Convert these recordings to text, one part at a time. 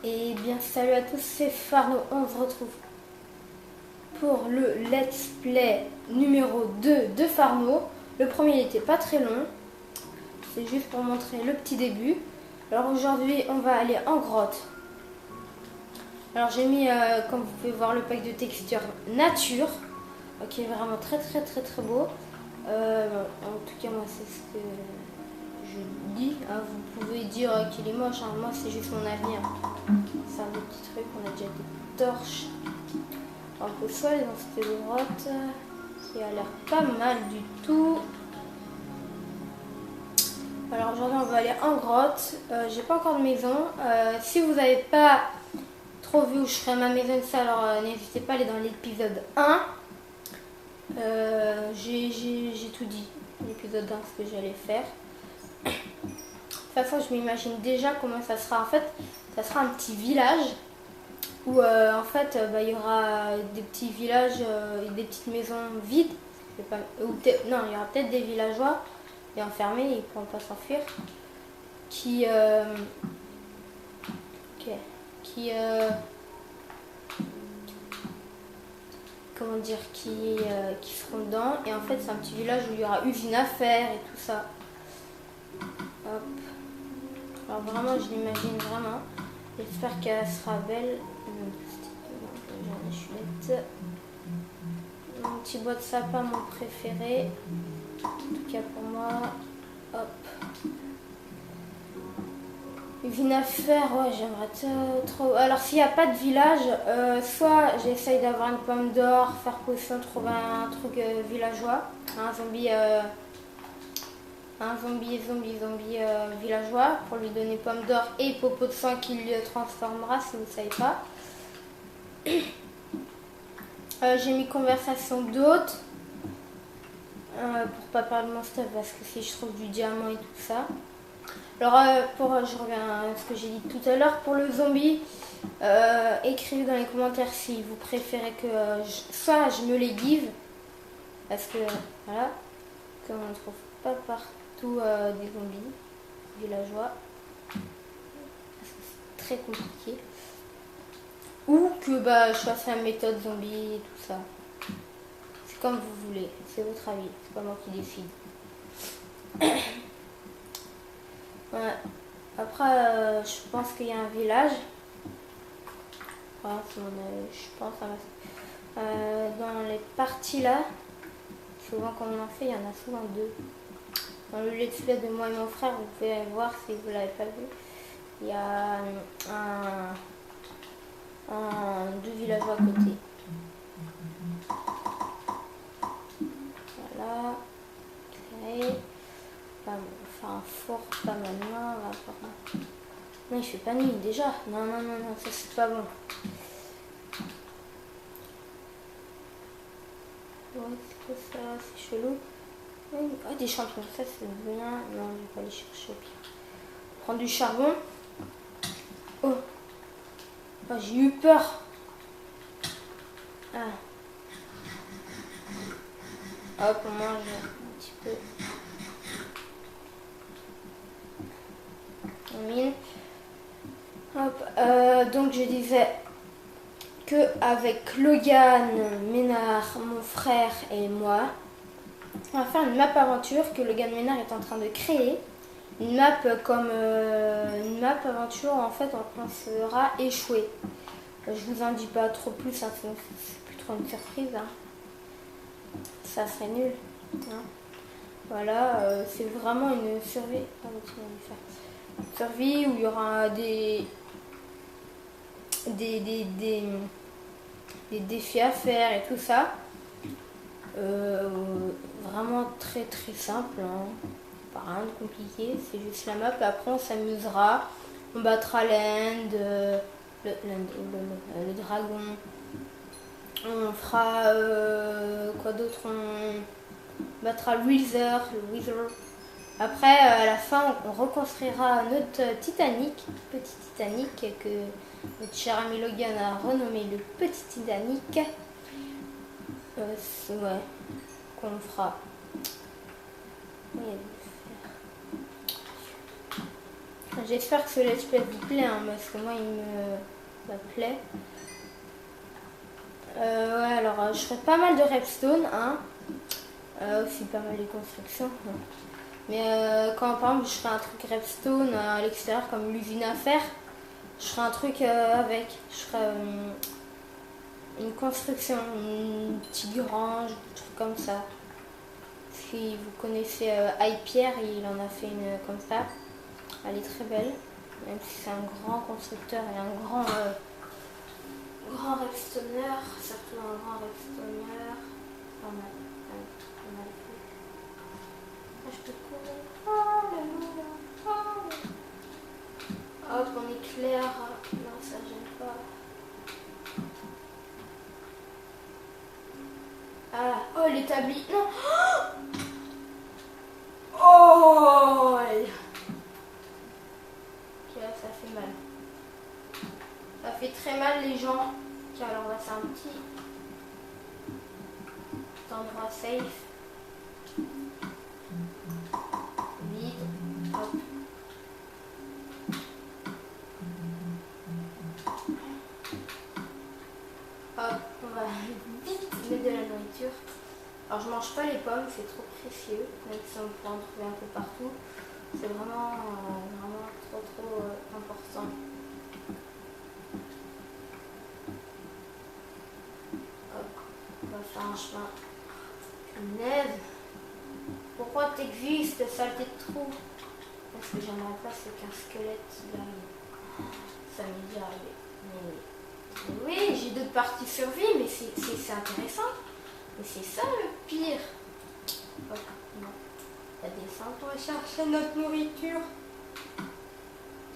Et bien salut à tous, c'est Farno, on se retrouve pour le let's play numéro 2 de Farno. Le premier n'était pas très long, c'est juste pour montrer le petit début. Alors aujourd'hui on va aller en grotte. Alors j'ai mis, comme vous pouvez voir, le pack de texture nature, qui est vraiment très beau. En tout cas moi c'est ce que je dis, hein. Vous pouvez dire qu'il est moche, hein. Moi c'est juste mon avenir. C'est un petit truc, on a déjà des torches. On peut soit aller dans cette grotte qui a l'air pas mal du tout. Alors aujourd'hui on va aller en grotte. J'ai pas encore de maison. Si vous n'avez pas trop vu où je ferai ma maison, ça, alors n'hésitez pas à aller dans l'épisode 1. J'ai tout dit. L'épisode 1, ce que j'allais faire. De toute façon, je m'imagine déjà comment ça sera. En fait, ça sera un petit village où en fait il y aura des petits villages et des petites maisons vides. Non, il y aura peut-être des villageois et enfermés, ils ne pourront pas s'enfuir. Qui comment dire, qui seront dedans. Et en fait, c'est un petit village où il y aura usine à faire et tout ça. Hop. Alors vraiment, je l'imagine vraiment. J'espère qu'elle sera belle. Je suis bête. Mon petit bois de sapin, mon préféré. En tout cas pour moi. Hop. Usine à faire, ouais, j'aimerais trop. Alors s'il n'y a pas de village, soit j'essaye d'avoir une pomme d'or, faire potion, trouver un truc villageois, un zombie villageois pour lui donner pomme d'or et popo de sang qui le transformera si vous ne savez pas. J'ai mis conversation d'hôtes pour pas perdre mon stuff parce que si je trouve du diamant et tout ça. Alors je reviens à ce que j'ai dit tout à l'heure pour le zombie. Écrivez dans les commentaires si vous préférez que soit je me les give parce que voilà, comme on ne trouve pas partout des zombies villageois, c'est très compliqué, ou que je fasse la méthode zombie et tout ça. C'est comme vous voulez, c'est votre avis, c'est pas moi qui décide. Ouais. Après je pense qu'il y a un village. Voilà, je pense dans les parties là, souvent quand on en fait, il y en a souvent deux. Dans le let's play de moi et mon frère, vous pouvez voir si vous l'avez pas vu. Il y a deux villageois à côté. Voilà. Okay. Enfin, un fort, pas maintenant. Non, il fait pas nuit déjà. Non, ça c'est pas bon. Ouais, c'est ça, c'est chelou. Oh, des champignons, ça c'est bien. Non, je vais pas les chercher au pire. Prendre du charbon. Oh, j'ai eu peur. Ah. Hop, on mange un petit peu. On mine. Hop, donc je disais que avec Logan, Ménard, mon frère et moi, on va faire une map aventure que Logan Ménard est en train de créer. Une map comme une map aventure, en fait on sera échoué. Je vous en dis pas trop plus, hein, c'est plus trop une surprise. Hein. Ça serait nul. Hein. Voilà, c'est vraiment une survie. Une survie où il y aura des défis à faire et tout ça. Vraiment très simple, hein. Pas rien de compliqué, c'est juste la map. Après on s'amusera, on battra l'end, le dragon, on fera quoi d'autre, on battra le Wither. Après à la fin on reconstruira notre Titanic, petit Titanic que notre cher ami Logan a renommé le petit Titanic. Ouais, qu'on fera. J'espère que ce let's play vous plaît, hein, parce que moi il me plaît. Ouais, alors je ferai pas mal de redstone, hein. Aussi pas mal de constructions. Hein. Mais quand par exemple je ferai un truc redstone à l'extérieur comme l'usine à fer, je ferai un truc avec. Je ferai une construction, une petite grange, un truc comme ça. Si vous connaissez Pierre, il en a fait une comme ça. Elle est très belle, même si c'est un grand constructeur et un grand redstoner, surtout un grand redstoner. Pas mal, pas mal fait. Je peux courir. Hop, on éclaire. Non, ça gêne pas. Ah, oh, l'établi. Non. Oh. Ok, ça fait mal. Ça fait très mal les gens. Tiens, alors on va faire un petit endroit safe. Vide. Hop. Hop, on va vite mettre de la nourriture. Alors je mange pas les pommes, c'est trop précieux, même si on peut en trouver un peu partout. C'est vraiment, vraiment trop important. Hop, on va faire un chemin. Punaise. Pourquoi t'existes, saleté de trou? Parce que j'aimerais pas c'est qu'un squelette qui arrive. Ça m'est déjà arrivé. Mais oui, j'ai d'autres parties survie, mais c'est intéressant. Mais c'est ça le pire. Hop, non. La descente, on va chercher notre nourriture.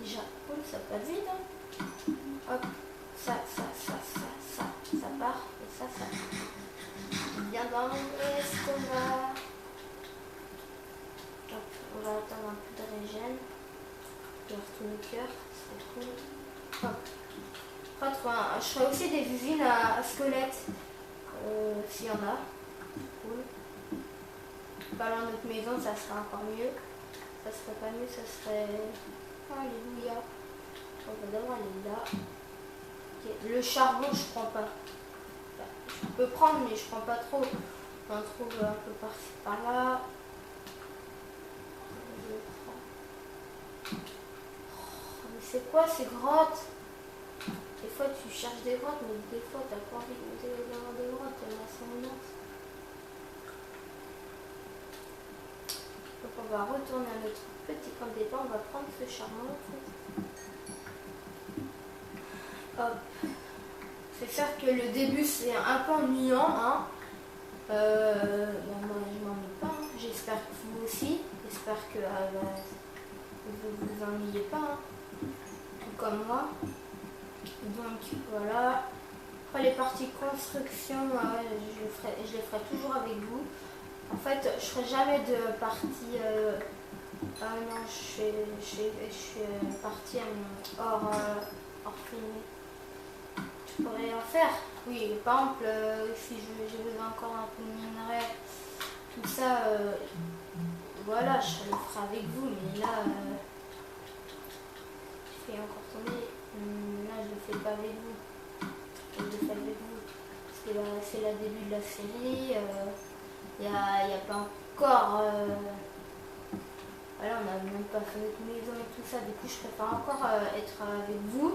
Déjà, oh, ça passe vite. Hein. Hop, ça part. Et ça. Bien dans l'estomac. Hop, on va attendre un peu de régène. Je vais retourner le cœur, c'est cool. Hop. Je ferai aussi des usines à squelettes. S'il y en a. Cool. Pas loin de notre maison, ça serait encore mieux. Ça serait pas mieux, ça serait... Alléluia. On va d'abord aller là. Okay. Le charbon, je prends pas. Je peux prendre, mais je prends pas trop. On en trouve un peu par-ci, par-là. Oh, mais c'est quoi ces grottes? Des fois tu cherches des grottes, mais des fois t'as pas envie d'avoir des grottes, elles sont immenses. Donc on va retourner à notre petit camp de départ, on va prendre ce charbon. Hop. C'est sûr que le début c'est un peu ennuyant, hein. Moi je m'ennuie pas, hein. J'espère que vous aussi. J'espère que vous vous ennuyez pas, hein. Tout comme moi. Donc voilà. Après les parties construction, je les ferai toujours avec vous. En fait, je ferai jamais de partie. Ah non, je suis partie hors filmé. Je pourrais en faire. Oui, par exemple, si j'ai besoin encore un peu de minerai, tout ça, voilà, je le ferai avec vous. Mais là, je fais encore tomber. Là, je le fais pas avec vous. Je le fais avec vous. C'est le début de la série. Il y a pas encore. Voilà, on n'a même pas fait notre maison et tout ça. Du coup, je préfère encore être avec vous,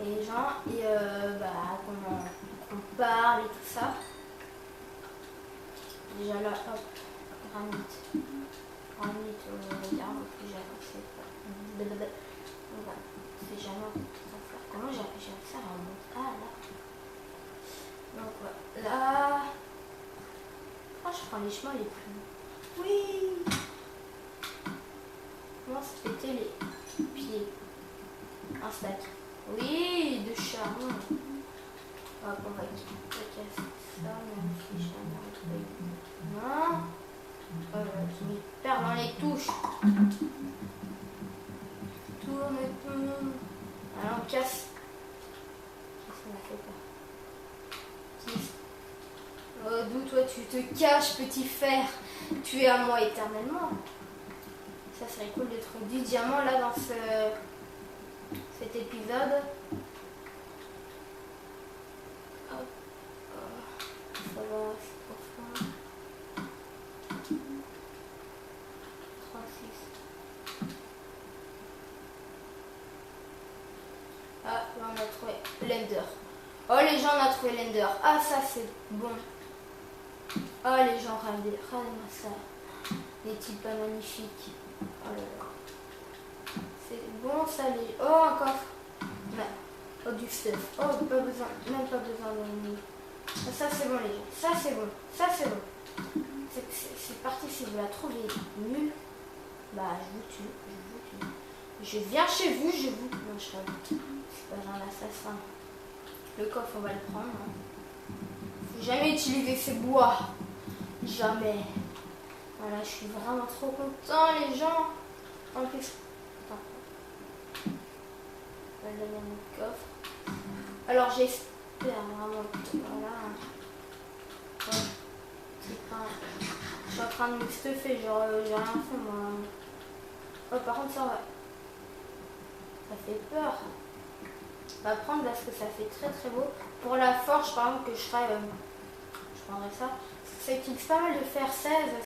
et les gens, et qu'on parle et tout ça. Déjà là, hop, granit. Granit, on regarde, puis j'ai avancé. Voilà, c'est jamais un peu tout à faire. Comment j'ai réussi à remonter? Ah là. Donc voilà. Oh, je prends les chemins les plus. Oui! Comment se péter les pieds? Un stack. Oui, de charbon. Hop, on va casser ça, même si j'ai un truc. Non. Je me perds dans les touches. Tourne. Alors, on casse. Ça m'a fait peur. D'où toi tu te caches, petit fer? Tu es à moi éternellement. Ça serait cool d'être 10 diamants là dans cet épisode. Hop. Ça va, c'est pour ça. 36. Ah, là on a trouvé l'Ender. Oh les gens, on a trouvé l'Ender. Ah ça c'est bon. Oh les gens, regardez-moi ça. N'est-il pas magnifique? Oh là là. C'est bon ça les... Oh un coffre. Ouais. Oh du stuff. Oh pas besoin, même pas besoin de... Ça c'est bon les gens. Ça c'est bon. Ça c'est bon. C'est parti, si vous la trouvez nulle, bah je vous tue. Je viens chez vous, je vous... Non, je serai... C'est pas un assassin. Le coffre, on va le prendre. Hein. Faut jamais utiliser ces bois. Jamais. Voilà, je suis vraiment trop content, les gens. En plus... Attends. On va donner mon coffre. Alors, j'espère vraiment que... Voilà. Ouais. C'est pas... Je suis en train de me stuffer, genre, j'ai rien fait, moi. Oh, par contre, ça va... Ça fait peur. On va prendre parce que ça fait très très beau. Pour la forge, par exemple, que je ferai, je prendrai ça. Ça utilise pas mal de fer 16.